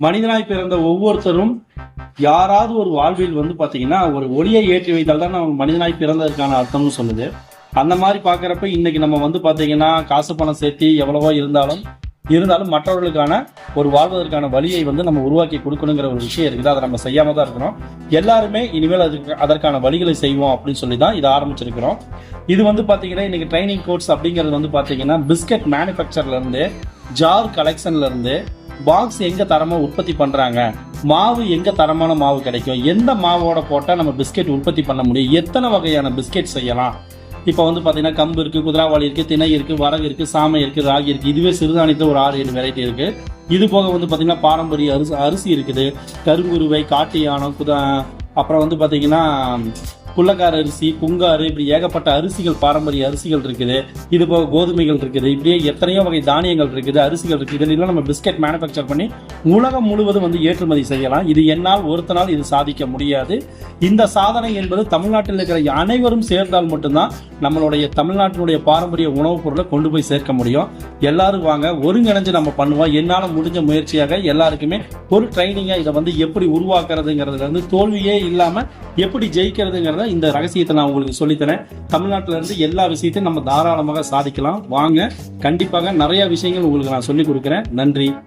மனிதனாய் பிறந்த ஒவ்வொருத்தரும் யாராவது ஒரு வாழ்வில் வந்து பாத்தீங்கன்னா ஒரு ஒளியை ஏற்றி வைத்தால் தான் நம்ம மனிதனாய் பிறந்ததற்கான அர்த்தம்னு சொல்லுது. அந்த மாதிரி பாக்குறப்ப இன்னைக்கு நம்ம வந்து பாத்தீங்கன்னா காசு பணம் சேர்த்து எவ்வளவோ இருந்தாலும் மற்றவர்களுக்கான ஒரு வாழ்வதற்கான வழியை வந்து நம்ம உருவாக்கி கொடுக்கணுங்கிற ஒரு விஷயம் இருக்குது. அதை நம்ம செய்யாம தான் இருக்கிறோம். எல்லாருமே இனிமேல் அதற்கான வழிகளை செய்வோம் அப்படின்னு சொல்லி தான் இதை ஆரம்பிச்சிருக்கிறோம். இது வந்து பாத்தீங்கன்னா இன்னைக்கு ட்ரைனிங் கோர்ஸ் அப்படிங்கிறது வந்து பாத்தீங்கன்னா பிஸ்கட் மேனுஃபேக்சர்ல இருந்து, ஜார் கலெக்ஷன்ல இருந்து, பாக்ஸ் எங்க தரமா உற்பத்தி பண்றாங்க, மாவு எங்க தரமான மாவு கிடைக்கும், எந்த மாவோட போட்டா நம்ம பிஸ்கெட் உற்பத்தி பண்ண முடியும், எத்தனை வகையான பிஸ்கெட் செய்யலாம். இப்போ வந்து பாத்தீங்கன்னா கம்பு இருக்கு, குதிராவாளி இருக்கு, திணை இருக்கு, வரகு இருக்கு, சாமை இருக்கு, ராகி இருக்கு. இதுவே சிறுதானியத்தில் ஒரு 6-7 வெரைட்டி இருக்கு. இது போக வந்து பாத்தீங்கன்னா பாரம்பரிய அரிசி இருக்குது, கருங்குருவை, காட்டு யானம், அப்புறம் வந்து பாத்தீங்கன்னா புள்ளக்கார அரிசி, புங்காறு, இப்படி ஏகப்பட்ட அரிசிகள், பாரம்பரிய அரிசிகள் இருக்குது. இது போக கோதுமைகள் இருக்குது. இப்படியே எத்தனையோ வகை தானியங்கள் இருக்குது, அரிசிகள் இருக்குது. இதெல்லாம் நம்ம பிஸ்கெட் மேனுஃபேக்சர் பண்ணி உலகம் முழுவதும் வந்து ஏற்றுமதி செய்யலாம். இது என்னால் ஒருத்தனால் இது சாதிக்க முடியாது. இந்த சாதனை என்பது தமிழ்நாட்டில் இருக்கிற அனைவரும் சேர்ந்தால் மட்டும்தான் நம்மளுடைய தமிழ்நாட்டினுடைய பாரம்பரிய உணவுப் பொருளை கொண்டு போய் சேர்க்க முடியும். எல்லாரும் வாங்க, ஒருங்கிணைஞ்சு நம்ம பண்ணுவோம். என்னால் முடிஞ்ச முயற்சியாக எல்லாருக்குமே ஒரு ட்ரைனிங்கா இதை வந்து எப்படி உருவாக்குறதுங்கிறதுல இருந்து தோல்வியே இல்லாம எப்படி ஜெயிக்கிறதுங்கிறத இந்த ரகசியத்தை நான் உங்களுக்கு சொல்லித்தரேன். தமிழ்நாட்டில இருந்து எல்லா விஷயத்தையும் நம்ம தாராளமாக சாதிக்கலாம். வாங்க, கண்டிப்பாக நிறைய விஷயங்கள் உங்களுக்கு நான் சொல்லிக் கொடுக்கிறேன். நன்றி.